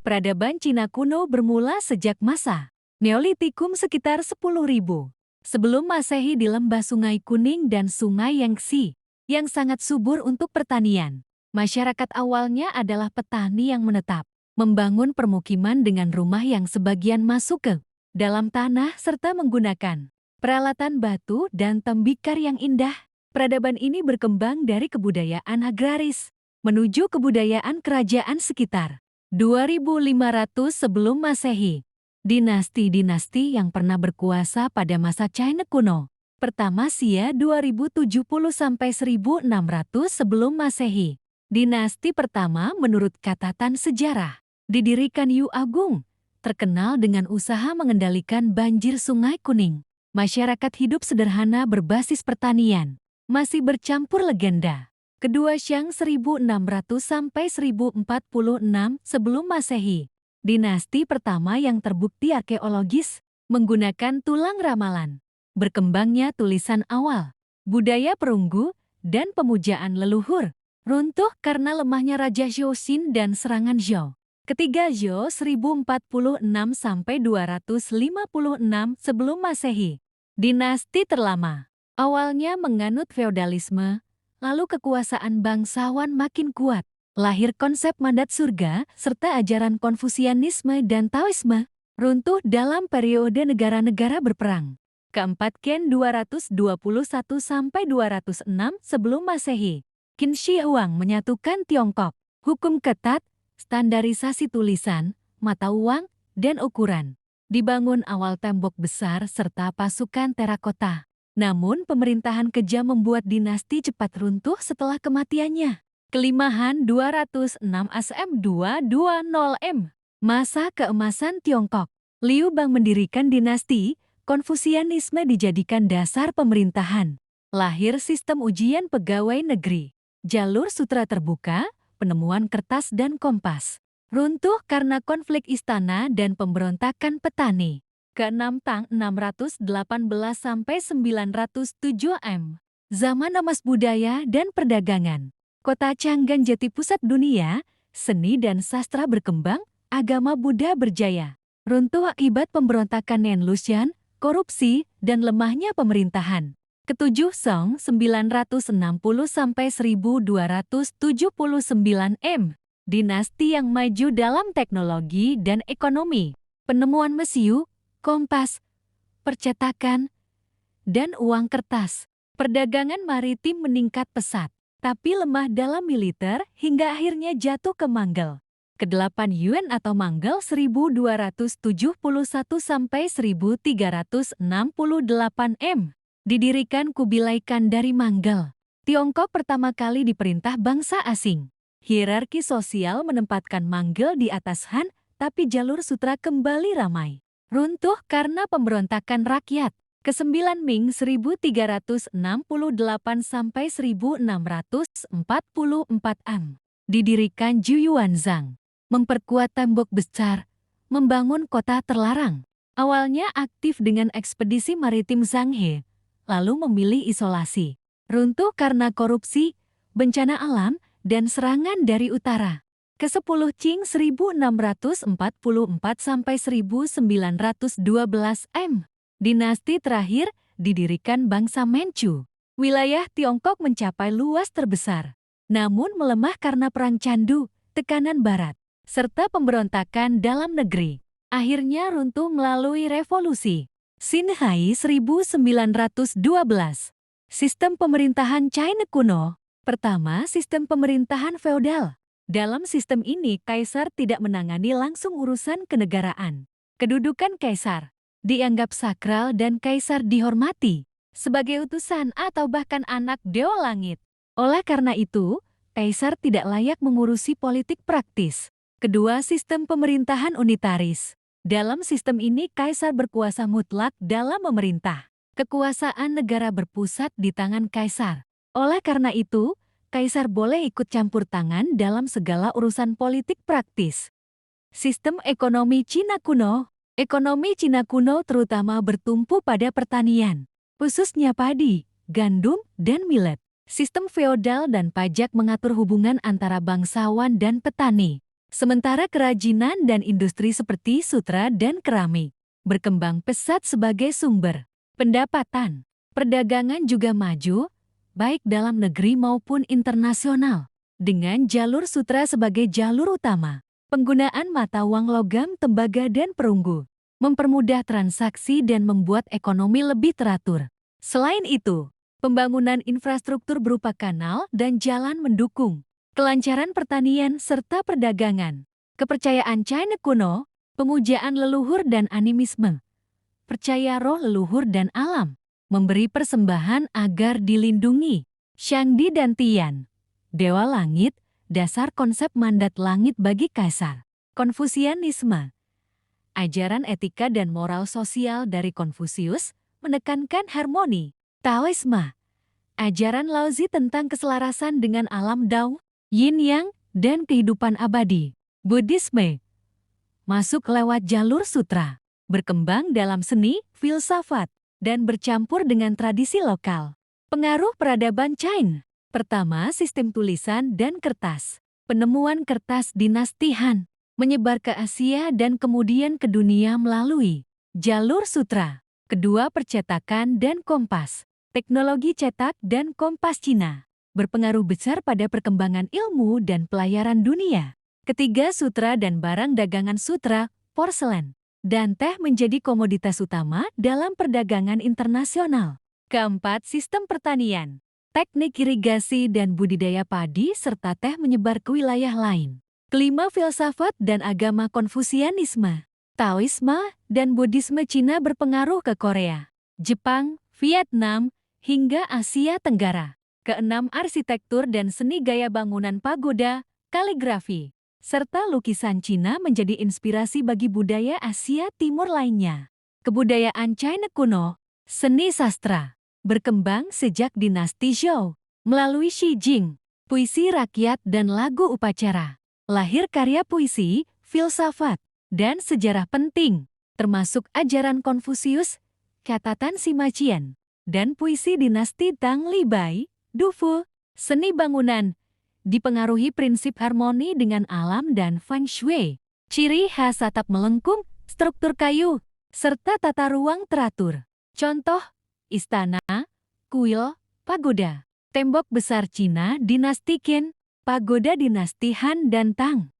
Peradaban Cina kuno bermula sejak masa Neolitikum sekitar 10.000 sebelum Masehi di lembah Sungai Kuning dan Sungai Yangtze yang sangat subur untuk pertanian. Masyarakat awalnya adalah petani yang menetap, membangun permukiman dengan rumah yang sebagian masuk ke dalam tanah serta menggunakan peralatan batu dan tembikar yang indah. Peradaban ini berkembang dari kebudayaan agraris menuju kebudayaan kerajaan sekitar 2500 sebelum Masehi. Dinasti-dinasti yang pernah berkuasa pada masa China kuno. Pertama Xia 2070 sampai 1600 sebelum Masehi. Dinasti pertama menurut catatan sejarah didirikan Yu Agung, terkenal dengan usaha mengendalikan banjir Sungai Kuning. Masyarakat hidup sederhana berbasis pertanian, masih bercampur legenda. Kedua Shang 1600 sampai 1046 sebelum Masehi. Dinasti pertama yang terbukti arkeologis menggunakan tulang ramalan. Berkembangnya tulisan awal, budaya perunggu, dan pemujaan leluhur. Runtuh karena lemahnya Raja Zhou dan serangan Zhou. Ketiga Zhou 1046 sampai 256 sebelum Masehi. Dinasti terlama. Awalnya menganut feodalisme, lalu kekuasaan bangsawan makin kuat. Lahir konsep mandat surga serta ajaran Konfusianisme dan Taoisme. Runtuh dalam periode negara-negara berperang. Keempat Qin 221 sampai 206 sebelum Masehi. Qin Shi Huang menyatukan Tiongkok. Hukum ketat, standarisasi tulisan, mata uang, dan ukuran. Dibangun awal tembok besar serta pasukan terakota. Namun pemerintahan kejam membuat dinasti cepat runtuh setelah kematiannya. Kelimahan 206 ASM 220M. Masa keemasan Tiongkok. Liu Bang mendirikan dinasti, Konfusianisme dijadikan dasar pemerintahan. Lahir sistem ujian pegawai negeri. Jalur sutra terbuka, penemuan kertas dan kompas. Runtuh karena konflik istana dan pemberontakan petani. Ke-6 Tang 618 sampai 907 M. Zaman emas budaya dan perdagangan. Kota Chang'an jadi pusat dunia, seni dan sastra berkembang, agama Buddha berjaya. Runtuh akibat pemberontakan Nen Lushan, korupsi, dan lemahnya pemerintahan. Ketujuh Song 960 sampai 1279 M. Dinasti yang maju dalam teknologi dan ekonomi. Penemuan mesiu, kompas, percetakan, dan uang kertas. Perdagangan maritim meningkat pesat, tapi lemah dalam militer hingga akhirnya jatuh ke Manggel. Ke-8 Yuan atau Manggel 1271 sampai 1368 M. Didirikan Kubilai Khan dari Manggel. Tiongkok pertama kali diperintah bangsa asing. Hierarki sosial menempatkan Manggel di atas Han, tapi jalur sutra kembali ramai. Runtuh karena pemberontakan rakyat. Ke-9 Ming 1368 sampai 1644 Am. Didirikan Zhu Yuanzhang. Memperkuat tembok besar, membangun kota terlarang. Awalnya aktif dengan ekspedisi maritim Zhang He, lalu memilih isolasi. Runtuh karena korupsi, bencana alam, dan serangan dari utara. Ke-10 Qing 1644 sampai 1912 M. Dinasti terakhir didirikan bangsa Manchu. Wilayah Tiongkok mencapai luas terbesar, namun melemah karena perang candu, tekanan barat, serta pemberontakan dalam negeri. Akhirnya runtuh melalui revolusi. Xinhai 1912. Sistem pemerintahan China kuno. Pertama, sistem pemerintahan feodal. Dalam sistem ini, kaisar tidak menangani langsung urusan kenegaraan. Kedudukan kaisar dianggap sakral dan kaisar dihormati sebagai utusan atau bahkan anak dewa langit. Oleh karena itu, kaisar tidak layak mengurusi politik praktis. Kedua, sistem pemerintahan unitaris. Dalam sistem ini, kaisar berkuasa mutlak dalam memerintah. Kekuasaan negara berpusat di tangan kaisar. Oleh karena itu, kaisar boleh ikut campur tangan dalam segala urusan politik praktis. Sistem ekonomi Cina kuno. Ekonomi Cina kuno terutama bertumpu pada pertanian, khususnya padi, gandum, dan millet. Sistem feodal dan pajak mengatur hubungan antara bangsawan dan petani. Sementara kerajinan dan industri seperti sutra dan keramik berkembang pesat sebagai sumber pendapatan. Perdagangan juga maju, baik dalam negeri maupun internasional, dengan jalur sutra sebagai jalur utama. Penggunaan mata uang logam, tembaga, dan perunggu mempermudah transaksi dan membuat ekonomi lebih teratur. Selain itu, pembangunan infrastruktur berupa kanal dan jalan mendukung kelancaran pertanian serta perdagangan. Kepercayaan China kuno, pemujaan leluhur dan animisme, percaya roh leluhur dan alam, memberi persembahan agar dilindungi. Shangdi dan Tian, dewa langit, dasar konsep mandat langit bagi kaisar. Konfusianisme, ajaran etika dan moral sosial dari Konfusius, menekankan harmoni. Taoisme, ajaran Laozi tentang keselarasan dengan alam Dao, Yin Yang, dan kehidupan abadi. Buddhisme, masuk lewat jalur sutra, berkembang dalam seni, filsafat, dan bercampur dengan tradisi lokal. Pengaruh peradaban China. Pertama, sistem tulisan dan kertas. Penemuan kertas dinasti Han menyebar ke Asia dan kemudian ke dunia melalui jalur sutra. Kedua, percetakan dan kompas. Teknologi cetak dan kompas Cina berpengaruh besar pada perkembangan ilmu dan pelayaran dunia. Ketiga, sutra dan barang dagangan sutra, porselen, dan teh menjadi komoditas utama dalam perdagangan internasional. Keempat, sistem pertanian. Teknik irigasi dan budidaya padi serta teh menyebar ke wilayah lain. Kelima, filsafat dan agama Konfusianisme, Taoisme, dan Buddhisme Cina berpengaruh ke Korea, Jepang, Vietnam, hingga Asia Tenggara. Keenam, arsitektur dan seni gaya bangunan pagoda, kaligrafi, serta lukisan Cina menjadi inspirasi bagi budaya Asia Timur lainnya. Kebudayaan China kuno, seni sastra, berkembang sejak dinasti Zhou, melalui Shi Jing, puisi rakyat dan lagu upacara. Lahir karya puisi, filsafat, dan sejarah penting, termasuk ajaran Konfusius, catatan Sima Qian, dan puisi dinasti Tang Li Bai, Dufu. Seni bangunan dipengaruhi prinsip harmoni dengan alam dan Feng Shui. Ciri khas atap melengkung, struktur kayu, serta tata ruang teratur. Contoh, istana, kuil, pagoda. Tembok besar Cina dinasti Qin, pagoda dinasti Han dan Tang.